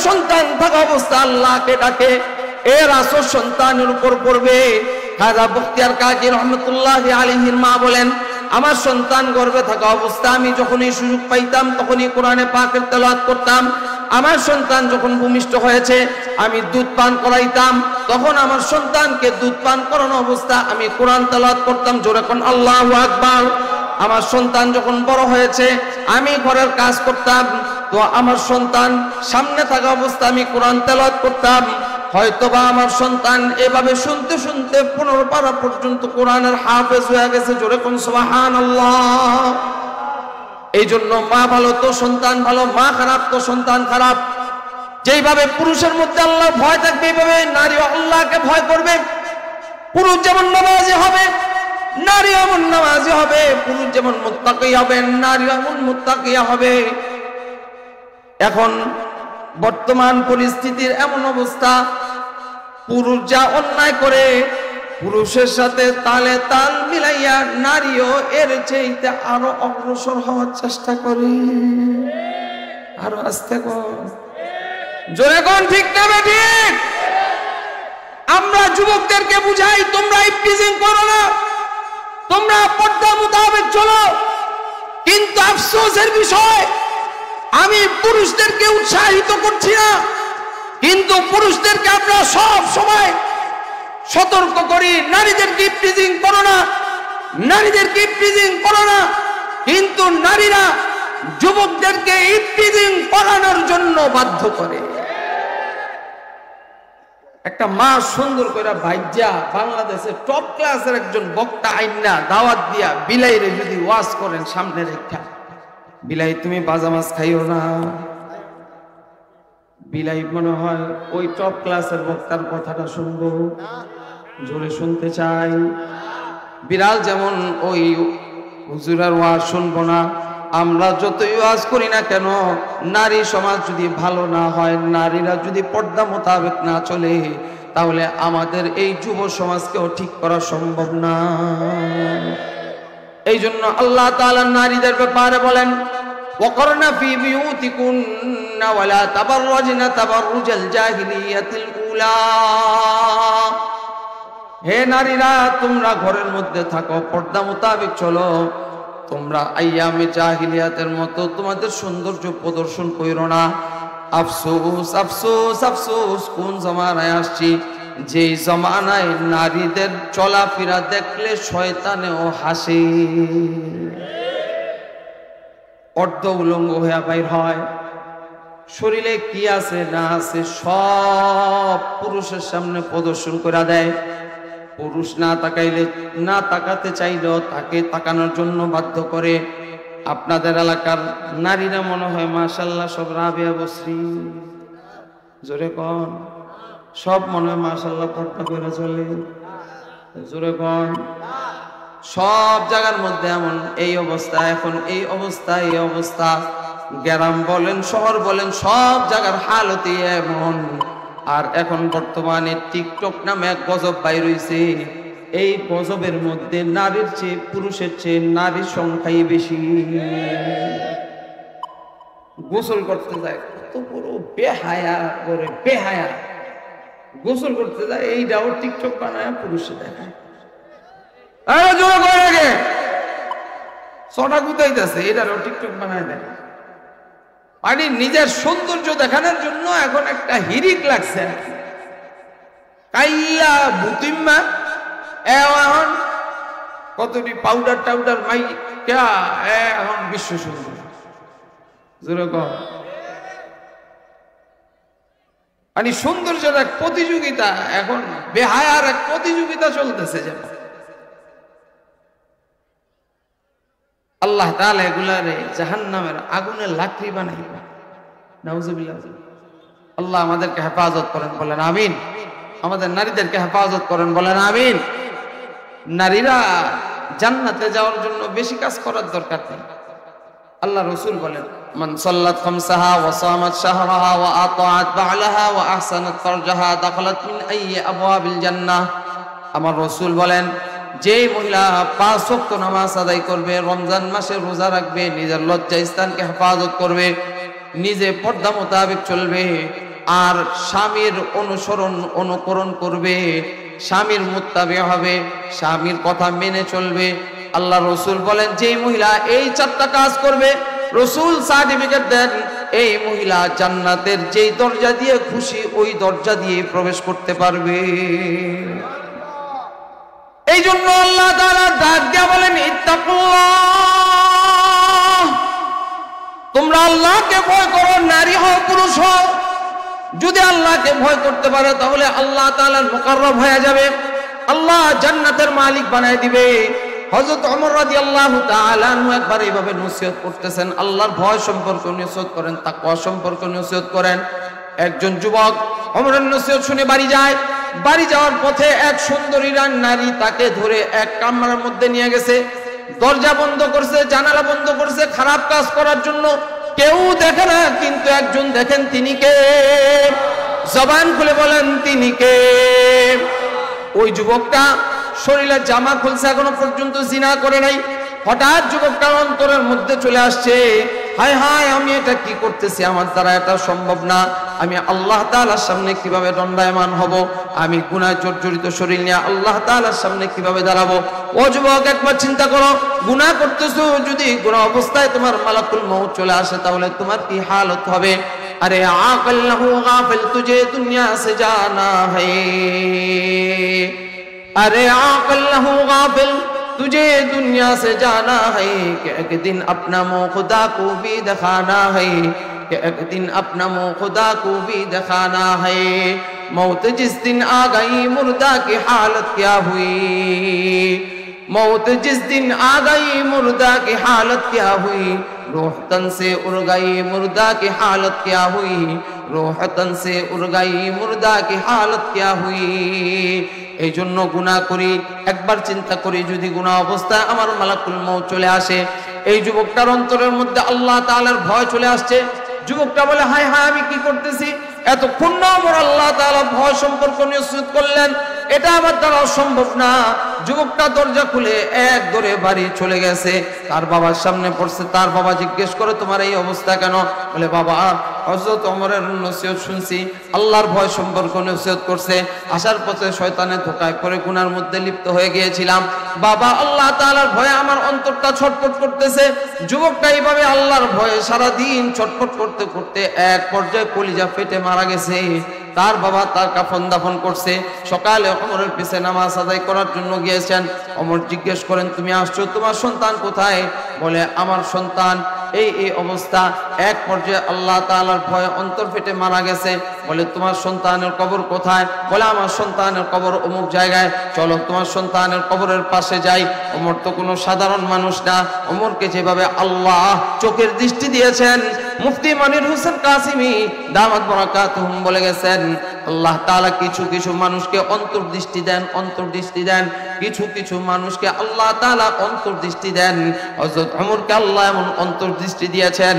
সন্তান থাকা অবস্থা আল্লাহকে ডাকে, এর আসর সন্তানের উপর পড়বে। খাজা বখতিয়ার কাজী রহমতুল্লাহি আলাইহির মা বলেন, আমার সন্তান গর্ভে থাকা অবস্থা আমি যখনই সুযোগ পাইতাম তখনই কোরআনে পাকের তেলাওয়াত করতাম। আমার সন্তান যখন ভূমিষ্ঠ হয়েছে আমি দুধ পান করাইতাম, তখন আমার সন্তানকে দুধ পান করানো অবস্থা আমি কোরআন তেলাওয়াত করতাম। জোরে কোন আল্লাহু আকবার। আমার সন্তান যখন বড় হয়েছে আমি ঘরের কাজ করতাম, তো আমার সন্তান সামনে থাকা অবস্থা আমি কোরআন তেলাওয়াত করতাম। হয়তোবা আমার সন্তান এভাবে শুনতে শুনতে 15 পারা পর্যন্ত কোরআনের হাফেজ হয়ে গেছে। জোরে কোন সুবহানাল্লাহ। এই জন্য মা ভালো তো সন্তান ভালো, মা খারাপ তো সন্তান খারাপ। যেইভাবে পুরুষের মধ্যে আল্লাহ ভয় থাকবে এইভাবে নারীও আল্লাহকে ভয় করবে। পুরুষ যেমন নামাজি হবে নারী এমন নামাজি হবে, পুরুষ যেমন মুত্তাকি হবে নারী এমন মুত্তাকিয়া হবে। এখন বর্তমান পরিস্থিতির এমন অবস্থা, পুরুষ যা অন্যায় করে পুরুষের সাথে তালে তাল মিলাইয়া নারীও এর চাইতে আরো অগ্রসর হওয়ার চেষ্টা করে। আরো আস্তে কোন, জোরে কোন, ঠিক না ঠিক? আমরা যুবকদেরকে বুঝাই, তোমরা ইফটিজিং করো না, তোমরা পর্দা মোতাবেক চলো। কিন্তু আফসোসের বিষয়, আমি পুরুষদেরকে উৎসাহিত করছি না, কিন্তু পুরুষদেরকে আমরা সব সময় সতর্ক করি, নারীদেরকে ইফটিজিং করো না, নারীদেরকে ইফটিজিং করো না। কিন্তু নারীরা যুবকদেরকে ইফটিজিং করানোর জন্য বাধ্য করে। একটা মা সুন্দর করে ভাইজা বাংলাদেশের টপ ক্লাসের একজন বক্তা আইনা দাওয়াত দিয়া বিলাইরে যদি ওয়াজ করেন সামনে রেখা, বিলাই তুমি বাজা মাছ খাইও না, বিলাই মনে হয় ওই টপ ক্লাসের বক্তার কথাটা শুনবো, জোরে শুনতে চাই। বিড়াল যেমন ওই হুজুরের ওয়াজ শুনবো না, আমরা যতই ওয়াজ করি না কেন, নারী সমাজ যদি ভালো না হয়, নারীরা যদি পর্দা মোতাবেক না চলে, তাহলে আমাদের এই যুব সমাজকেও ঠিক করা সম্ভব না। এই জন্য আল্লাহ তাআলা নারীদের ব্যাপারে বলেন, ওয়াকরনা ফি বিউতিকুন্না ওয়ালা তাবাররাজনা তাবাররুজাল জাহিলিয়াতিল উলা। হে নারীরা, তোমরা ঘরের মধ্যে থাকো, পর্দা মোতাবেক চলো, তোমরা আইয়ামে জাহিলিয়াতের মতো তোমাদের সৌন্দর্য প্রদর্শন করো না। আফসোস আফসোস আফসোস, কোন জামানায় আসছি, যে জামানায় নারীদের চলাফেরা দেখলে শয়তানেও হাসে, অর্ধ উলঙ্গ হয়ে বাইর হয়, শরীরে কি আছে না আছে সব পুরুষের সামনে প্রদর্শন করে দেয়। পুরুষ না তাকাইলে, না তাকাতে চাইলেও তাকে তাকানোর জন্য বাধ্য করে। আপনাদের এলাকার নারীরা মনে হয় মাশাআল্লাহ সব রাবিয়া বসরি, জোরে কোন, সব মনে হয় মাশাআল্লাহ পর্দা করে চলে, জোরে কোন। সব জায়গার মধ্যে এমন এই অবস্থা, এখন এই অবস্থা গ্রাম বলেন শহর বলেন সব জায়গার হালতি এমন। আর এখন বর্তমানে টিকটক নামে এক গজব বাইর হইছে, এই গজবের মধ্যে নারীর চেয়ে পুরুষের চেয়ে নারীর সংখ্যাই বেশি। গোসল করতে যায় কত বড় বেহায়া করে, বেহায়া গোসল করতে যায়, এইটাও টিকটক বানায় পুরুষে দেখায়। ছটা গুতাইতেছে, এটারও টিকটক বানায় দেয়। মানে নিজের সৌন্দর্য দেখানোর জন্য এখন একটা হিরিক লাগছে, কাইয়া বুতিম্মা এখন কতটি পাউডার টাউডার মাই এখন বিশ্ব সুন্দর, যেরকম মানে সৌন্দর্যের এক প্রতিযোগিতা, এখন বেহায়ার এক প্রতিযোগিতা চলতেছে। যেমন আল্লাহ তাআলা এগুলারে জাহান্নামের আগুনের লাকড়ি বানাইবা, নাউজুবিল্লাহ। আল্লাহ আমাদেরকে হেফাজত করেন, বলেন আমিন। আমাদের নারীদেরকে হেফাজত করেন, বলেন আমিন। নারীরা জান্নাতে যাওয়ার জন্য বেশি কাজ করার দরকার নেই। আল্লাহ রাসূল বলেন, মান সাল্লাত খামসাহা ওয়া সামাত শাহরাহা ওয়া আতাআত বা'লাহা ওয়া আহসানাত ফারজাহা দাখালাত মিন আইয়ি আবওয়াবিল জান্নাহ। আমার রাসূল বলেন, যে মহিলা 5 ওয়াক্ত নামাজ আদায় করবে, রমজান মাসে রোজা রাখবে, নিজের লজ্জা স্থানকে হেফাজত করবে, নিজে পর্দা মোতাবেক চলবে, আর স্বামীর অনুকরণ করবে, স্বামীর মুত্তাবি হবে, স্বামীর কথা মেনে চলবে। আল্লাহ রসুল বলেন যে মহিলা এই 4টা কাজ করবে, রসুল সার্টিফিকেট দেন এই মহিলা জান্নাতের যেই দরজা দিয়ে খুশি ওই দরজা দিয়ে প্রবেশ করতে পারবে। এই জন্য আল্লাহ তাআলা ডাক দিয়া বলেন ইত্তাকুল্লাহ, তোমরা আল্লাহকে ভয় করো, নারী হও পুরুষ হও। যদি আল্লাহকে ভয় করতে পারে তাহলে আল্লাহ তাআলার মুকাররব হয়ে যাবে, আল্লাহ জান্নাতের মালিক বানায় দিবে। হযরত ওমর রাদিয়াল্লাহু তাআলা আনহু একবার এইভাবে নসিহত করতেছেন, আল্লাহর ভয় সম্পর্কে নসিহত করেন, তাকওয়া সম্পর্কে নসিহত করেন। একজন যুবক ওমরের নসিহত শুনে বাড়ি যায়। বাড়ি যাওয়ার পথে এক সুন্দরী নারী তাকে ধরে এক কামরার মধ্যে নিয়ে গেছে, দরজা বন্ধ করছে, জানালা বন্ধ করছে খারাপ কাজ করার জন্য। কেউ দেখে না, কিন্তু একজন দেখেন, তিনি কে? জবান খুলে বলেন তিনি কে? ওই যুবকটা শরীরের জামা খুলছে, এখনো পর্যন্ত জিনা করে নাই। হঠাৎ যুবকটার অন্তরের মধ্যে চলে আসছে, হায় হায় আমি এটা কি করতেছি, আমার দ্বারা এটা সম্ভব না, আমি আল্লাহ তাআলার সামনে কিভাবে দণ্ডায়মান হব, আমি গুনাহে জর্জরিত শরীর নিয়ে আল্লাহ তাআলার সামনে কিভাবে দাঁড়াবো। ও যুবক, একবার চিন্তা করো, গুনাহ করতেছো, যদি গুনাহ অবস্থায় তোমার মালাকুল মউত চলে আসে তাহলে তোমার কি হালত হবে। अरे आकल न हो गाफिल तुझे दुनिया से जाना है, अरे आकल न हो गाफिल तुझे दुनिया से जाना है, कि एक दिन अपना मुँह खुदा को भी दिखाना है, कि एक दिन अपना मुँह खुदा को भी दिखाना है। मौत जिस दिन आ गई मुर्दा की हालत क्या हुई, मौत जिस दिन आ गई मुर्दा की हालत क्या हुई, रूह तन से उड़ गई मुर्दा की हालत क्या हुई, रूह तन से उड़ गई मुर्दा की हालत क्या हुई। এই জন্য গুনাহ করি, একবার চিন্তা করি যদি গুনাহ অবস্থায় আমার মালাকুল মউত চলে আসে। এই যুবকটার অন্তরের মধ্যে আল্লাহ তাআলার ভয় চলে আসছে। যুবকটা বলে, হায় হায় আমি কি করতেছি, এতক্ষণ না আমার আল্লাহ তাআলা ভয় সম্পর্ক নিশ্চিত করলেন, এটা আমার দ্বারা অসম্ভব না। যুবকটা দরজা খুলে এক দৌড়ে বাড়ি চলে গেছে, তার বাবার সামনে পড়ছে। তার বাবা জিজ্ঞেস করে, তোমার এই অবস্থা কেন? বলে, বাবা হযরত ওমরের নসিহত শুনছি, আল্লাহর ভয় সম্পর্ক নসিহত করছে, আসার পথে শয়তানের ধোঁকায় পড়ে গুনার মধ্যে লিপ্ত হয়ে গিয়েছিলাম। বাবা আল্লাহ তাআলার ভয়ে আমার অন্তরটা ছটফট করতেছে। যুবকটা এইভাবে আল্লাহর ভয়ে সারা দিন ছটফট করতে করতে এক পর্যায়ে কলিজা ফেটে মারা গেছে। তার বাবা তার কাফন দাফন করছে। সকালে ওমরের পিছে নামাজ আদায় করার জন্য গিয়েছেন। ওমর জিজ্ঞেস করেন, তুমি আসছো, তোমার সন্তান কোথায়? বলে, আমার সন্তান এই এই অবস্থা। এক পর্যায়ে আল্লাহ তাআলার ভয়ে অন্তর ফেটে মারা গেছে। বলে, তোমার সন্তানের কবর কোথায়? বলে, আমার সন্তানের কবর অমুক জায়গায়, চলো তোমার সন্তানের কবরের পাশে যাই। ওমর তো কোনো সাধারণ মানুষ না, ওমরকে যেভাবে আল্লাহ চোখের দৃষ্টি দিয়েছেন, মুফতি মনির হোসেন কাসিমি দামাত বরাকাতুহুম বলে গেছেন, আল্লাহ তাআলা কিছু কিছু মানুষকে অন্তর্দৃষ্টি দেন, অন্তর্দৃষ্টি দেন, কিছু কিছু মানুষকে আল্লাহ তাআলা অন্তর্দৃষ্টি দেন। হযরত ওমরকে আল্লাহ এমন অন্তর্দৃষ্টি দিয়েছেন।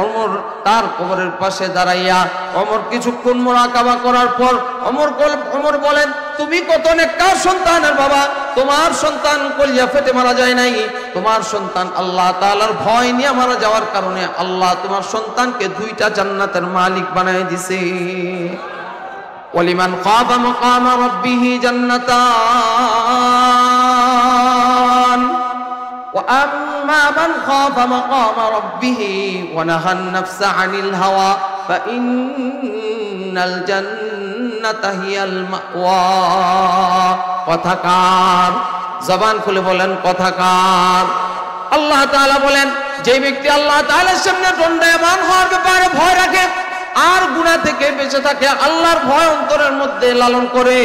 ওমর তার কবরের পাশে দাঁড়াইয়া ওমর কিছুক্ষণ মুরাকাবা করার পর ওমর বলেন, তুমি কত নেককার সন্তানের বাবা, তোমার সন্তান কলিজা ফেটে মারা যায় নাই, তোমার সন্তান আল্লাহ তাআলার ভয় নিয়ে মারা যাওয়ার কারণে আল্লাহ তোমার সন্তানকে 2টা জান্নাতের মালিক বানায় দিয়েছে। ওয়ালিমান খাফা মাকাম রাব্বিহি জান্নাতান ওয়া আম্মা মান খাফা মাকাম রাব্বিহি ওয়া নাহান নাফসা আনিল হাওয়া ফা ইন্নাল জান্নাতা হিয়াল মাওয়া। কথাকার, জবান খুলে বলেন কথাকার। আল্লাহ তাআলা বলেন, যে ব্যক্তি আল্লাহ তাআলার সামনে দণ্ডায়মান হওয়ার ব্যাপারে ভয় রাখে আর গুনাহ থেকে বেঁচে থাকে, আল্লাহর ভয় অন্তরের মধ্যে লালন করে,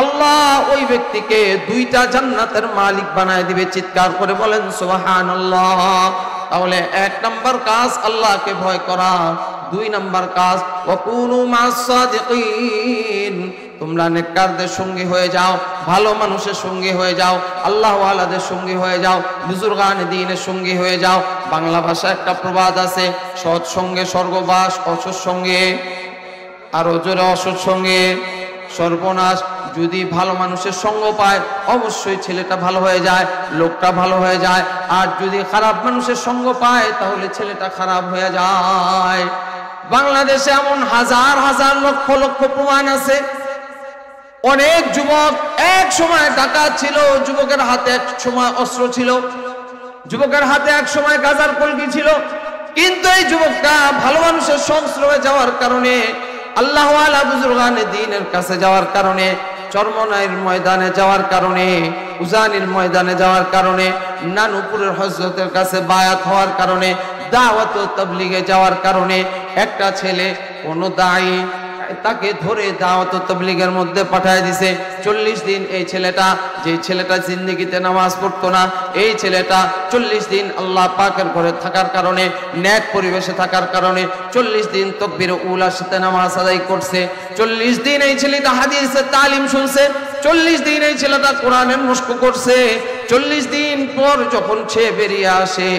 আল্লাহ ওই ব্যক্তিকে 2টা জান্নাতের মালিক বানায় দিবে। চিৎকার করে বলেন সুবহানাল্লাহ। তাহলে 1 নম্বর কাজ আল্লাহকে ভয় করা, 2 নম্বর কাজ ওয়াকুনু মাস সাদিকিন, তোমরা নেককারদের সঙ্গী হয়ে যাও, ভালো মানুষের সঙ্গী হয়ে যাও, আল্লাহ ওয়ালাদের সঙ্গী হয়ে যাও, বুজুর্গানে দ্বীনের সঙ্গী হয়ে যাও। বাংলা ভাষায় একটা প্রবাদ আছে, সৎ সঙ্গে স্বর্গবাস, অসৎ সঙ্গে আরো জোরে অসৎ সঙ্গে সর্বনাশ। যদি ভালো মানুষের সঙ্গ পায় অবশ্যই ছেলেটা ভালো হয়ে যায়, লোকটা ভালো হয়ে যায়। আর যদি খারাপ মানুষের সঙ্গ পায় তাহলে ছেলেটা খারাপ হয়ে যায়। বাংলাদেশে এমন হাজার হাজার লক্ষ লক্ষ প্রমাণ আছে। অনেক যুবক এক সময় ডাকাত ছিল, যুবকের হাতে এক সময় অস্ত্র ছিল, যুবকের হাতে এক সময় গাজার কলকি ছিল, কিন্তু এই যুবকটা ভালো মানুষের সংস্রবে যাওয়ার কারণে, আল্লাহ ওয়ালা বুজুর্গানে দ্বীনের কাছে যাওয়ার কারণে, চরমনাইয়ের ময়দানে যাওয়ার কারণে, উজানির ময়দানে যাওয়ার কারণে, নানুপুরের হযরতের কাছে বায়াত হওয়ার কারণে, দাওয়াত ও তাবলীগে যাওয়ার কারণে একটা ছেলে কোন দায়ী তাকে ধরে দাওয়াত ও তাবলীগের মধ্যে পাঠায় দিছে। 40 দিন এই ছেলেটা, যে ছেলেটা জিন্দেগিতে নামাজ পড়তো না, এই ছেলেটা 40 দিন আল্লাহ পাকের ঘরে থাকার কারণে, নেক পরিবেশে থাকার কারণে 40 দিন তাকবীর উলার সাথে নামাজ আদায় করছে। 40 দিন এই ছেলেটা হাদিসের তালিম শুনছে। 40 দিন এই ছেলেটা কোরআনের মশক করছে। 40 দিন পর যখন সে বেরিয়ে আসে,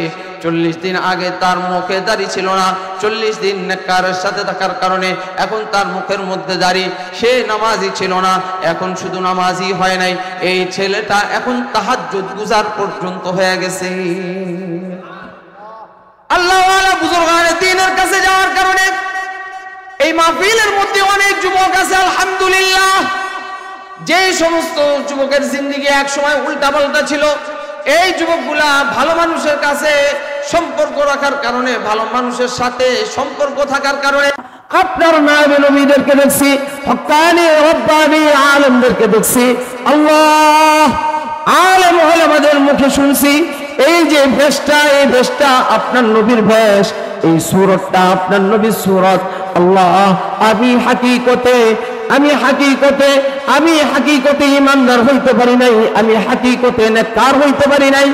40 দিন আগে তার মুখে দাড়ি ছিল না, 40 দিন নেককারের সাথে থাকার কারণে এখন তার মুখের মধ্যে দাড়ি। সে নামাজি ছিল না, এখন শুধু নামাজি হয় নাই, এই ছেলেটা এখন তাহাজ্জুদ গুজার পর্যন্ত হয়ে গেছে। আল্লাহ ওয়ালা বুজুর্গানে দ্বীনের কাছে যাওয়ার কারণে এই মাহফিলের মধ্যে অনেক যুবক আছে আলহামদুলিল্লাহ, যে সমস্ত যুবকের জিন্দেগি এক সময় উল্টাপাল্টা ছিল, এই যুবকগুলা ভালো মানুষের কাছে সম্পর্ক রাখার কারণে, ভালো মানুষের সাথে সম্পর্ক থাকার কারণে আপনার নায়েবে নবীদেরকে দেখছি, হক্কানি রব্বানি আলেমদেরকে দেখছি, আল্লাহ আলেম ওলামাদের মুখে শুনছি এই যে ভেষটা, এই ভেষটা আপনার নবীর ভেষ, এই সূরতটা আপনার নবীর সূরত। আল্লাহ আমি হাকিকতে ইমানদার হইতে পারি নাই, আমি হাকিকতে নেককার হইতে পারি নাই।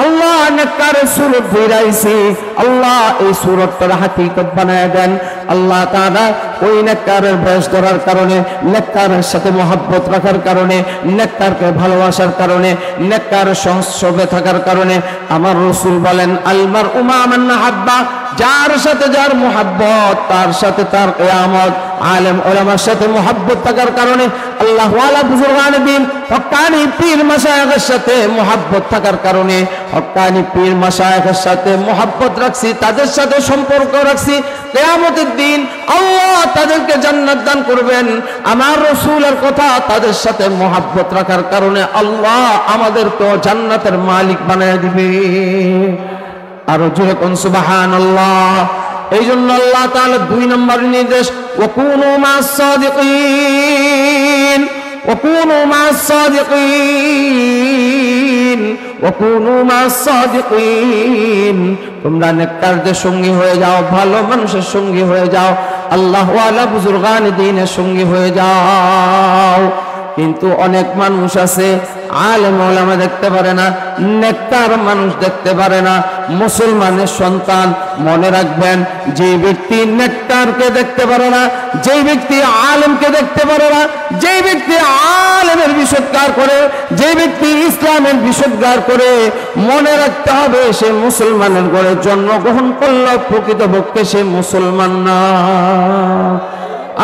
আল্লাহ নেককারের সূরত ধরাইছি, আল্লাহ এই সূরতটার হাকিকত বানায় দেন। আল্লাহ তাআলা ওই নেককারের বেশ ধরার কারণে, নেককারের সাথে মহব্বত রাখার কারণে, নেককারকে ভালোবাসার কারণে, নেককারের সংস্রবে থাকার কারণে আমার রাসূল বলেন আলমার উমা মান হাব্বা, যার সাথে যার মহব্বত তার সাথে তার কিয়ামত। আলেম ওলামার সাথে মহব্বত থাকার কারণে, আল্লাহ ওয়ালা বুজুর্গানে দ্বীন হক্কানি পীর মাশায়েখের সাথে মহব্বত থাকার কারণে, হক্কানি পীর মাশায়েখের সাথে মহব্বত রাখছি, তাদের সাথে সম্পর্ক রাখছি। কিয়ামতের দিন আল্লাহ তাদেরকে জান্নাত দান করবেন। আমার রাসূলের কথা, তাদের সাথে মহব্বত রাখার কারণে আল্লাহ আমাদেরকে জান্নাতের মালিক বানায় দিবে। আরো জোরে কোন সুবহানাল্লাহ। এই জন্য আল্লাহ তাআলা 2 নম্বর নির্দেশ, ওয়াকুনু মাস সাদিকিন, ওয়াকুনু মাস সাদিকিন, ওয়াকুনু মাস সাদিকিন, তোমরা নেককারদের সঙ্গী হয়ে যাও, ভালো মানুষের সঙ্গী হয়ে যাও, আল্লাহ ওয়ালা বুজুর্গানে দ্বীনের সঙ্গী হয়ে যাও। কিন্তু অনেক মানুষ আছে আলেম ওলামা দেখতে পারে না, নেককার মানুষ দেখতে পারে না, মুসলমানের সন্তান। মনে রাখবেন, যে ব্যক্তি নেককারকে দেখতে পারে না, যে ব্যক্তি আলেমকে দেখতে পারে না, যে ব্যক্তি আলেমের বিসৎকার করে, যে ব্যক্তি ইসলামের বিসৎকার করে, মনে রাখতে হবে সে মুসলমানের ঘরে জন্মগ্রহণ করল, প্রকৃতপক্ষে সে মুসলমান না।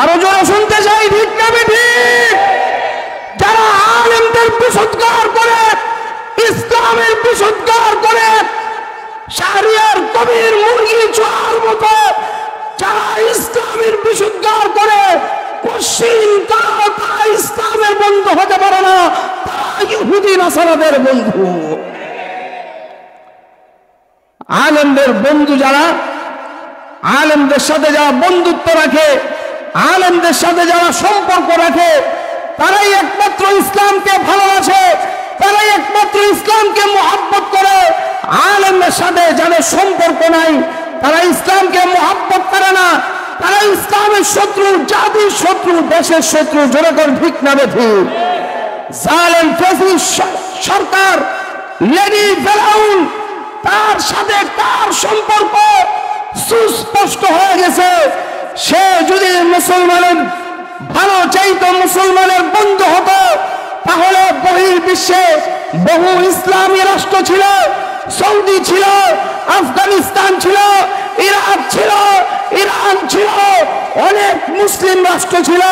আরো জোরে শুনতে চাই, ঠিক না ঠিক? যারা আলেমদের বিসৎকার করে, ইসলামের বিসৎকার করে, শারিয়ার কবির মুরগি চোয়ার মতো যারা ইসলামের বিসৎকার করে, পশ্চিম তারা ইসলামের বন্ধু হতে পারে না, তারা ইহুদি নাসারাদের বন্ধু। আলেমদের বন্ধু যারা, আলেমদের সাথে যারা বন্ধুত্ব রাখে, আলেমদের সাথে যারা সম্পর্ক রাখে, তারাই একমাত্র ইসলামকে ভালোবাসে, তারাই একমাত্র ইসলামকে মহব্বত করে। আলেমের সাথে যাদের সম্পর্ক নাই, তারা ইসলামকে মহব্বত করে না, তারা ইসলামের শত্রু, জাতির শত্রু, দেশের শত্রু। জোরে করে ঠিক না বেঠিক? জালেম ফ্যাসিস্ট সরকার লেডি ফেরাউন, তার সাথে তার সম্পর্ক সুস্পষ্ট হয়ে গেছে। সে যদি মুসলমানের ভালো চাইতো, মুসলমানের বন্ধু হতো, তাহলে বহির্বিশ্বে বহু ইসলামী রাষ্ট্র ছিল, সৌদি ছিল, আফগানিস্তান ছিল, ইরাক ছিল, ইরান ছিল, অনেক মুসলিম রাষ্ট্র ছিল,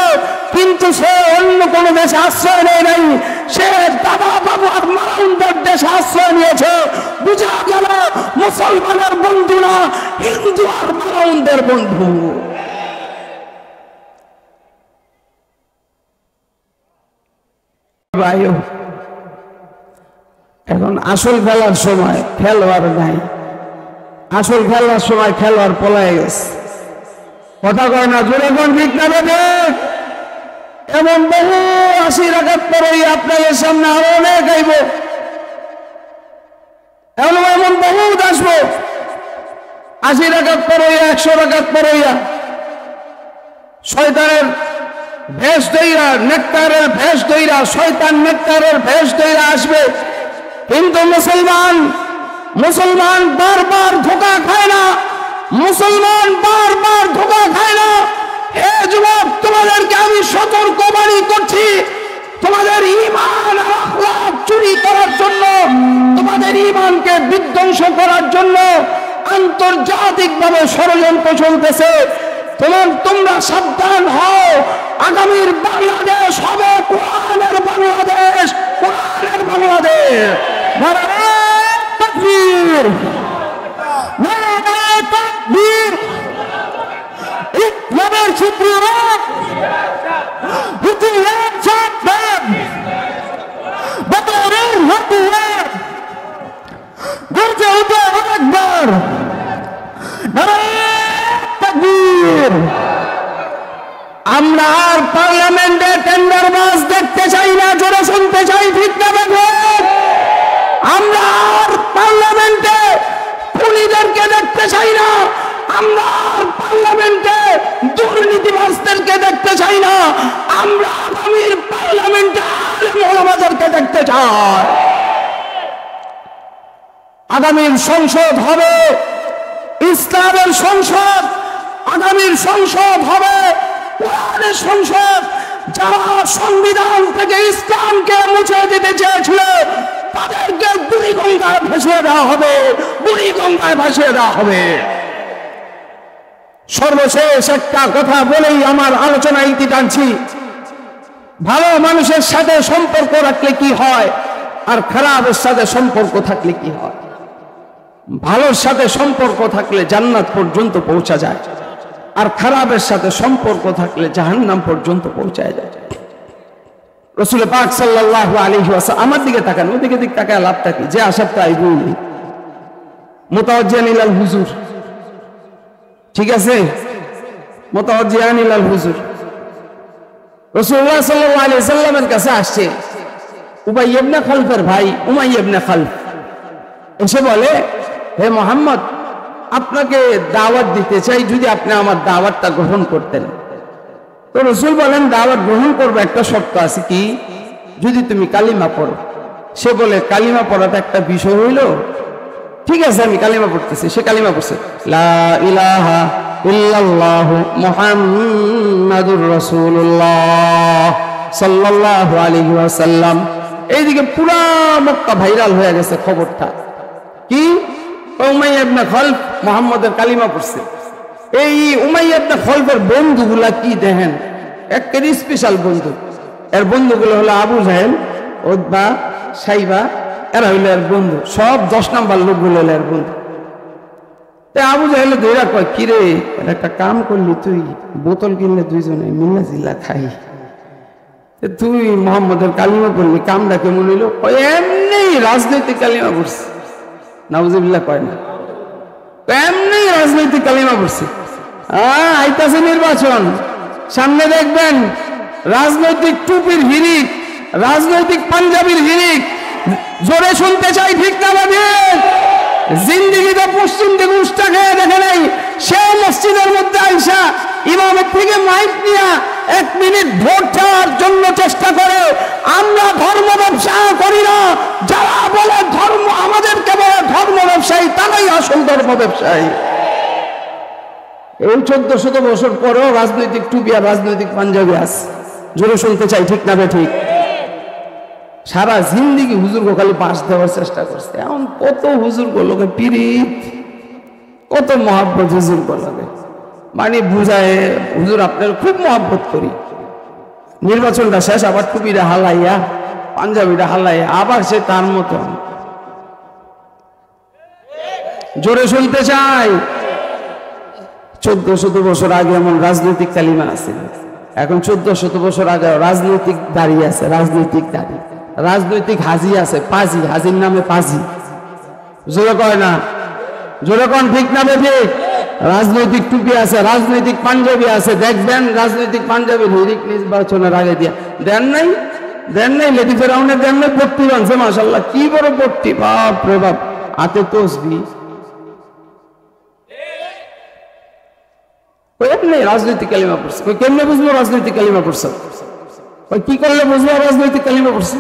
কিন্তু সে অন্য কোন দেশে আশ্রয় নেয় নাই। সে দাদা বাবু আর মারাউনদের দেশে আশ্রয় নিয়েছে। বুঝা গেল মুসলমানের বন্ধু না, হিন্দু আর মারাউনদের বন্ধু। ভাইও এখন আসল খেলার সময় খেলোয়াড় নাই, আসল খেলার সময় খেলোয়াড় পলায় গেছে। কথা কয় না, জোরে কোন ঠিক না বেঠে? এমন বহু 80 রাকাত পড়াই আপনাদের সামনে আরো অনেক আইব, এমন বহু আসবো 80 রাকাত পড়াইয়া 100 রাকাত পড়াইয়া শয়তানের ভেষ দইরা, নেকটারের ভেষ দইরা, শয়তান নেকটারের ভেষ দইরা আসবে। কিন্তু মুসলমান বারবার ধোঁকা খায় না, মুসলমান বারবার ধোঁকা খায় না। হে যুবক, তোমাদেরকে আমি সতর্কবাণী করছি, তোমাদের ঈমান আর আখলাক চুরি করার জন্য, তোমাদের ঈমানকে বিধ্বংস করার জন্য আন্তর্জাতিকভাবে ষড়যন্ত্র চলতেছে। তোমরা সাবধান হও। আগামীর বাংলাদেশ হবে কোরআনের বাংলাদেশ, কোরআনের বাংলাদেশ। নারায়ে তাকবীর, নারায়ে তাকবীর। ইসলামের সূত্ররা হুজুরের সাথবাদ, বদরের হাতিয়ার, গর্জে উঠে একবার নারায়ে তাকবীর। আমরা আর পার্লামেন্টে টেন্ডারবাজ দেখতে চাই না, জোরে শুনতে চাই, ঠিক না বেঠিক? আমরা আর পার্লামেন্টে খুনিদেরকে দেখতে চাই না, আমরা আর পার্লামেন্টে দুর্নীতিবাজদেরকে দেখতে চাই না, আমরা আগামীর পার্লামেন্টে আলেম ওলামাদেরকে দেখতে চাই। আগামীর সংসদ হবে ইসলামের সংসদ, আগামীর সংসদ হবে কোরআনের সংসদ। যারা সংবিধান থেকে ইসলামকে মুছে দিতে চেয়েছিল তাদেরকে বুড়িগঙ্গায় ভাসিয়ে দেওয়া হবে, বুড়িগঙ্গায় ভাসিয়ে দেওয়া হবে। সর্বশেষ একটা কথা বলেই আমার আলোচনা ইতি টানছি। ভালো মানুষের সাথে সম্পর্ক রাখলে কি হয়, আর খারাপের সাথে সম্পর্ক থাকলে কি হয়? ভালোর সাথে সম্পর্ক থাকলে জান্নাত পর্যন্ত পৌঁছা যায়, আর খারাপের সাথে সম্পর্ক থাকলে জাহান্নাম পর্যন্ত পৌঁছায় যায়। রাসূল পাক সাল্লাল্লাহু আলাইহি ওয়াসাল্লাম, আমার দিকে তাকান, ওদিকে দিক তাকায় লাভটা কি? যে আসার তাই বলি, মুতাওয়াজ্জিহান ইলাল হুজুর, ঠিক আছে? মুতাওয়াজ্জিহান ইলাল হুজুর। রাসূলুল্লাহ সাল্লাল্লাহু আলাইহি ওয়াসাল্লামের কাছে আসছে উবাই ইবনে খালফের ভাই উমাইয়া ইবনে খালফ, এসে বলে, হে মুহাম্মদ, আপনাকে দাওয়াত দিতে চাই, যদি আপনি আমার দাওয়াতটা গ্রহণ করতেন। তো রাসূল বলেন, দাওয়াত গ্রহণ করবে, একটা শর্ত আছে, কি? যদি তুমি কালিমা পড়ো। সে বলে, কালিমা পড়াটা একটা বিষয় হইল? ঠিক আছে, আমি কালিমা পড়তেছি। সে কালিমা পড়ছে, লা ইলাহা ইল্লাল্লাহু মুহাম্মাদুর রাসূলুল্লাহ সাল্লাল্লাহু আলাইহি ওয়াসাল্লাম। এইদিকে পুরা মক্কা ভাইরাল হয়ে গেছে খবরটা, কি? উমাইয়া ইবনে খালফ মুহাম্মদের কালিমা পড়ছে। এই উমাইয়া ইবনে খালফের বন্ধুগুলা কি দেখেন, একেবারে স্পেশাল বন্ধু। এর বন্ধুগুলো হলো আবু জাহেল, উতবা, সাইবা, এরা হইল এর বন্ধু। সব 10 নাম্বার লোকগুলো হলো এর বন্ধু। তাই আবু জাহেল ধৈরা কয়, কিরে, একটা কাম করলি তুই, বোতল কিনলে দুইজনে মিল্লা জিল্লা খাই, তুই মুহাম্মদের কালিমা পড়লি, কামটা কেমন হইল? এমনি রাজনৈতিক কালিমা পড়ছে। নাউজুবিল্লাহ কয় না, এমনি রাজনৈতিক কালিমা পড়ছে। আইতাছে নির্বাচন, সামনে দেখবেন রাজনৈতিক টুপির হিরিক, রাজনৈতিক পাঞ্জাবির হিরিক। জোরে শুনতে চাই, ঠিক না বেঠিক? জিন্দেগিতে পশ্চিম দিকে উষ্টা খেয়ে দেখে নাই, সে মসজিদের মধ্যে আইসা ইমামের থেকে মাইক নিয়ে 1 মিনিট ভোট চাওয়ার জন্য চেষ্টা করে। আমরা ধর্ম ব্যবসা করি না। যারা বলে ধর্ম, আমাদেরকে বলে ধর্ম ব্যবসায়ী, তারাই আসল ধর্ম ব্যবসায়ী। এই 1400 বছর পরেও রাজনৈতিক টুপি আর রাজনৈতিক পাঞ্জাবি আছে। জোরে শুনতে চাই, ঠিক না বেঠিক? সারা জিন্দিগি হুজুর খালি বাঁশ দেওয়ার চেষ্টা করছে। এখন কত হুজুর গুলোকে পিরিত, কত মহাব্বত হুজুর গুলোকে, মানে বুঝায়, হুজুর আপনার খুব মহাব্বত করি। নির্বাচনটা শেষ, আবার টুপিটা হালাইয়া, পাঞ্জাবিটা হালাইয়া, আবার সে তার মতো। জোরে শুনতে চাই। 1400 বছর আগে এমন রাজনৈতিক কালিমা আছে, এখন 1400 বছর আগে রাজনৈতিক দাঁড়িয়ে আছে, রাজনৈতিক দাঁড়িয়ে। রাজনৈতিক হাজি আছে, পাজি, হাজির নামে পাজি, জোরে কয় না, জোরে কোন ঠিক না বেঠে? রাজনৈতিক টুপি আছে, রাজনৈতিক পাঞ্জাবি আছে, দেখবেন রাজনৈতিক পাঞ্জাবি লিরিক নির্বাচনের আগে দিয়া দেন নাই, দেন নাই, লেডি ফেরাউনের দেন নাই, পট্টি বানছে মাশাআল্লাহ, কি বড় পট্টি, বাপ রে বাপ, হাতে তসবি। এমনি রাজনৈতিক কালিমা পড়ছে, কেমনে বুঝবো রাজনৈতিক কালিমা পড়ছে? কি করলে বুঝবো রাজনৈতিক কালিমা পড়ছে?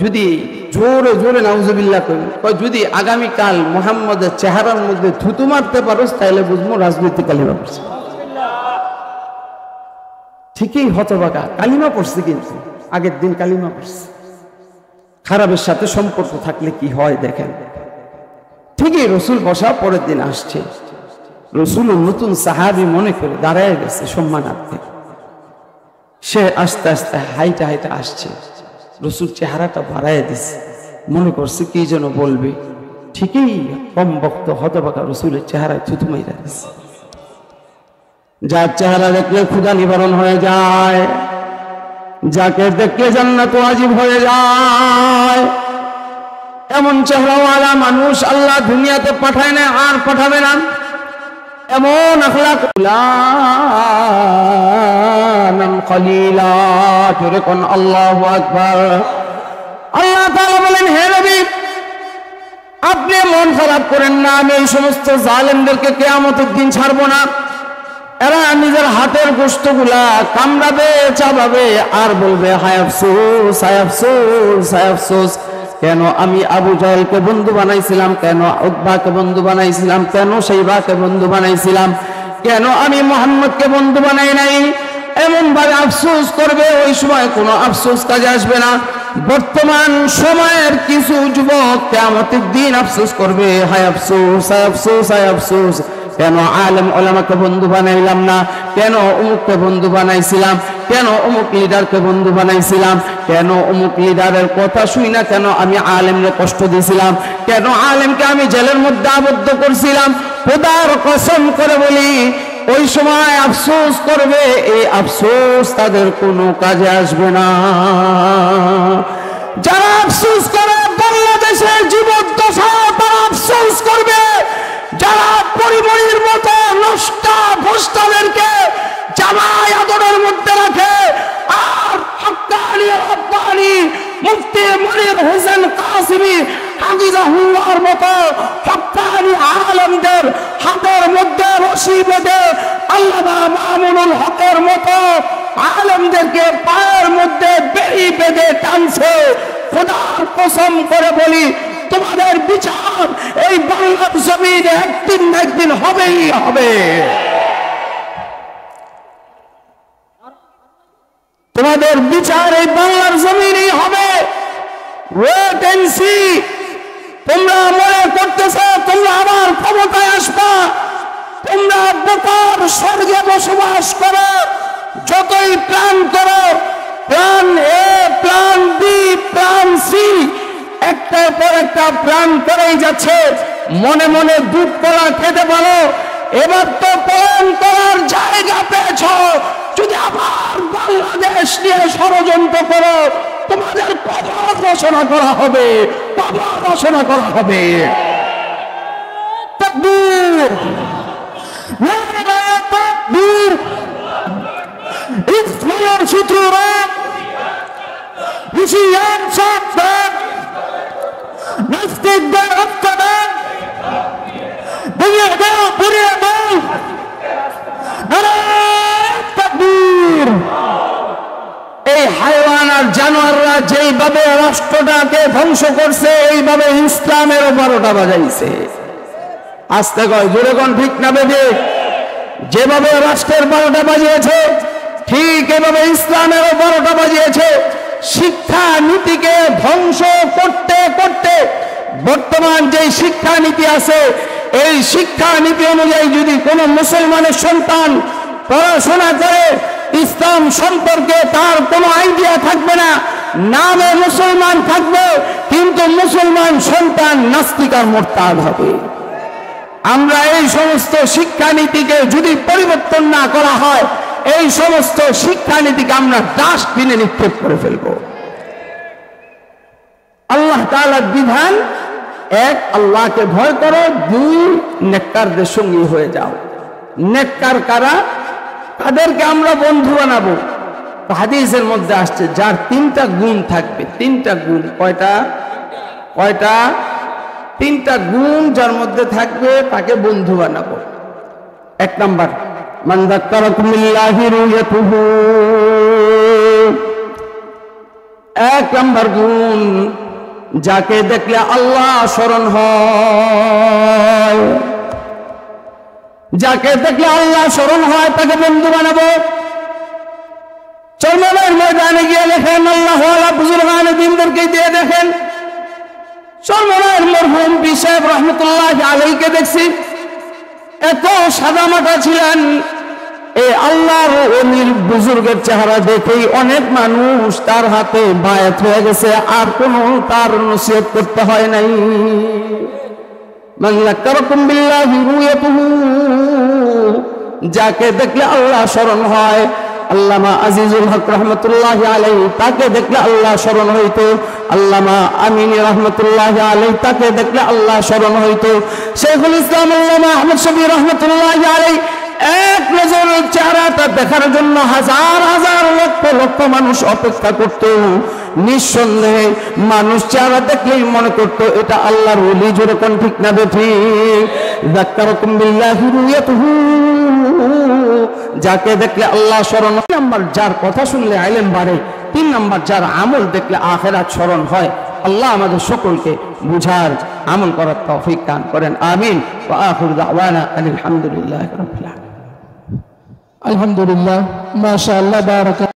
যদি জোরে জোরে নাউজুবিল্লাহ করি, যদি আগামীকাল মুহাম্মদের চেহারার মধ্যে থুতু মারতে পারোস তাহলে বুঝবো রাজনৈতিক কালিমা পড়ছে। ঠিকই হতবাকা, কালিমা পড়ছে কিন্তু আগের দিন কালিমা পড়ছে। খারাপের সাথে সম্পর্ক থাকলে কি হয় দেখেন। ঠিকই রসুল বসা পরের দিন আসছে, রসুল নতুন সাহাবি মনে করে দাঁড়ায় গেছে সম্মানার্থে। সে আস্তে আস্তে হাইটা হাইটা আসছে, রসুল চেহারাটা বাড়ায় দিছে, মনে করছে কি যেন বলবে। ঠিকই কম বক্ত হতবাকা রসুলের চেহারায় থুতু মাইরা দিছে। যার চেহারা দেখলে ক্ষুধা নিবারণ হয়ে যায়, যাকে দেখলে জান্নাত ওয়াজিব হয়ে যায়, এমন চেহারাওয়ালা মানুষ আল্লাহ দুনিয়াতে পাঠায় না, আর পাঠাবে না। এমন আখলাক খলিলা, জোরে কোন আল্লাহু আকবার। আল্লাহ তাআলা বলেন, হে নবী আপনি মন খারাপ করেন না, আমি এই সমস্ত জালেমদেরকে কিয়ামতের দিন ছাড়বো না। এরা নিজের হাতের গোশতগুলা কামড়াবে, চাবাবে, আর বলবে হায় আফসোস, হায় আফসোস, হায় আফসোস। কেন আমি আবু জাহেলকে বন্ধু বানাইছিলাম, কেন উতবাকে বন্ধু বানাইছিলাম, কেন শাইবাকে বন্ধু বানাইছিলাম, কেন আমি মুহাম্মদকে বন্ধু বানাই নাই। এমন ভাবে আফসোস করবে, ওই সময় কোনো আফসোস কাজে আসবে না। বর্তমান সময়ের কিছু যুবক কিয়ামতের দিন আফসোস করবে, হায় আফসোস, হায় আফসোস, হায় আফসোস। কেন আলেম ওলামাকে বন্ধু বানাইলাম না, কেন অমুককে বন্ধু বানাইছিলাম, কেন অমুক লিডারকে বন্ধু বানাইছিলাম, কেন অমুক লিডারের কথা শুই না, কেন আমি আলেমকে কষ্ট দিয়েছিলাম, কেন আলেমকে আমি জেলের মধ্যে আবদ্ধ করছিলাম। খোদার কসম করে বলি, ওই সময় আফসোস করবে, এই আফসোস তাদের কোনো কাজে আসবে না। যারা আফসোস করে বাংলাদেশের জীবদ্দশা, তারা আফসোস করবে। যারা পরিমণির মতো নষ্টা ভ্রষ্টাদেরকে জামাই আদরের মধ্যে রাখে, আর হক্কানি রব্বানি মুফতি মনির হোসেন কাসিমি হাফিজাহুল্লাহর মতো হক্কানি আলেমদের হাতের মধ্যে রশি বেঁধে, আল্লামা মামুনুল হকের মতো আলেমদেরকে পায়ের মধ্যে বেড়ি বেঁধে টানছে। খোদার কসম করে বলি, তোমাদের বিচার এই বাংলার জমিনে একদিন না একদিন হবেই হবে। তোমাদের বিচার এই বাংলার জমিনেই হবে। Wait and see. তোমরা মনে করতেছ তোমরা আবার ক্ষমতায় আসবা, তোমরা বেকার স্বর্গে বসবাস করো, যতই প্ল্যান করো, plan A, plan B, plan C, একটার পর একটা প্ল্যান করেই যাচ্ছে। মনে মনে দুধ কলা খেতে পারো, এবার তো প্ল্যান করার জায়গা পেয়েছ। যদি আবার বাংলাদেশ নিয়ে ষড়যন্ত্র করো, তোমাদের কবর রচনা করা হবে, কবর রচনা করা হবে। তাকবীর, নারায়ে তাকবীর। ইসলামের শত্রুরা হুঁশিয়ার সাবধান, নাস্তিকদের রক্তদান, ভুলিয়ে দাও, ভুলিয়ে দাও। নারায়ে তাকবীর। এই হায়ওয়ান আর জানোয়াররা যেইভাবে রাষ্ট্রটাকে ধ্বংস করছে, এইভাবে ইসলামেরও 12টা বাজাইছে। আস্তে কয়, জোরে কোন ঠিক না বেদে? যেভাবে রাষ্ট্রের 12টা বাজিয়েছে, ঠিক এভাবে ইসলামেরও 12টা বাজিয়েছে। শিক্ষা নীতিকে ধ্বংস করতে করতে বর্তমান যে শিক্ষা নীতি আছে, এই শিক্ষা নীতি অনুযায়ী যদি কোনো মুসলমানের সন্তান পড়াশোনা করে, ইসলাম সম্পর্কে তার কোনো আইডিয়া থাকবে না, নামে মুসলমান থাকবে, কিন্তু মুসলমান সন্তান নাস্তিক আর মুরতাদ হবে। আমরা এই সমস্ত শিক্ষানীতিকে যদি পরিবর্তন না করা হয়, এই সমস্ত শিক্ষানীতিকে আমরা ডাস্টবিনে নিক্ষেপ করে ফেলবো। আল্লাহ তাআলার বিধান, এক আল্লাহকে ভয় করো, দুই নেককারদের সঙ্গী হয়ে যাও। নেককার কারা? তাদেরকে আমরা বন্ধু বানাবো। হাদিসের মধ্যে আসছে যার তিনটা গুণ থাকবে, তিনটা গুণ, কয়টা? তিনটা গুণ যার মধ্যে থাকবে তাকে বন্ধু বানাবো। এক নাম্বার, মান যাক্কারাকুম বিল্লাহি রুয়াতুহু, এক নাম্বার গুণ, যাকে দেখলে আল্লাহ স্মরণ হয়, যাকে দেখলে আল্লাহ স্মরণ হয় তাকে বন্ধু বানাবো। চরমনার ময়দানে গিয়ে দেখেন আল্লাহ ওয়ালা বুজুর্গানে দিনদেরকে দিয়ে দেখেন। চরমনার মরহুম পীর সাহেব রহমতুল্লাহি আলাইহিকে দেখছি, এত সাদামাটা ছিলেন। এই আল্লাহর ওলির বুজুর্গের চেহারা দেখেই অনেক মানুষ তার হাতে বায়াত হয়ে গেছে, আর কোনো তার নসিহত করতে হয় নাই। মান যাক্কারাকুম বিল্লাহি রুয়াতুহু, যাকে দেখলে আল্লাহ স্মরণ হয়। আল্লামা আজিজুল হক রহমতুল্লাহি আলাইহি, তাকে দেখলে আল্লাহ স্মরণ হইতো। আল্লামা আমিনী রহমতুল্লাহি আলাইহি, তাকে দেখলে আল্লাহ স্মরণ হইতো। শেখুল ইসলাম আল্লামা আহমদ শফি রহমতুল্লাহি আলাইহি, এক নজরের চেহারাটা দেখার জন্য হাজার হাজার লক্ষ লক্ষ মানুষ অপেক্ষা করত। নিঃসন্দেহে মানুষ চেহারা দেখলেই মনে করত এটা আল্লাহর ওলি। জোরে কোন ঠিক না বেঠিক? যাক্কারাকুম বিল্লাহি রুয়াতুহু, যাকে দেখলে আল্লাহ স্মরণ হয়। নাম্বার, যার কথা শুনলে ইলম বাড়ে। তিন নাম্বার, যার আমল দেখলে আখিরাত স্মরণ হয়। আল্লাহ আমাদের সকলকে বুঝার, আমল করার তৌফিক দান করেন, আমিন। ওয়া আখিরু দাওয়ানা আলহামদুলিল্লাহি রাব্বিল আলামিন। আলহামদুলিল্লাহ, মাশাআল্লাহ, বারাকাতুহু।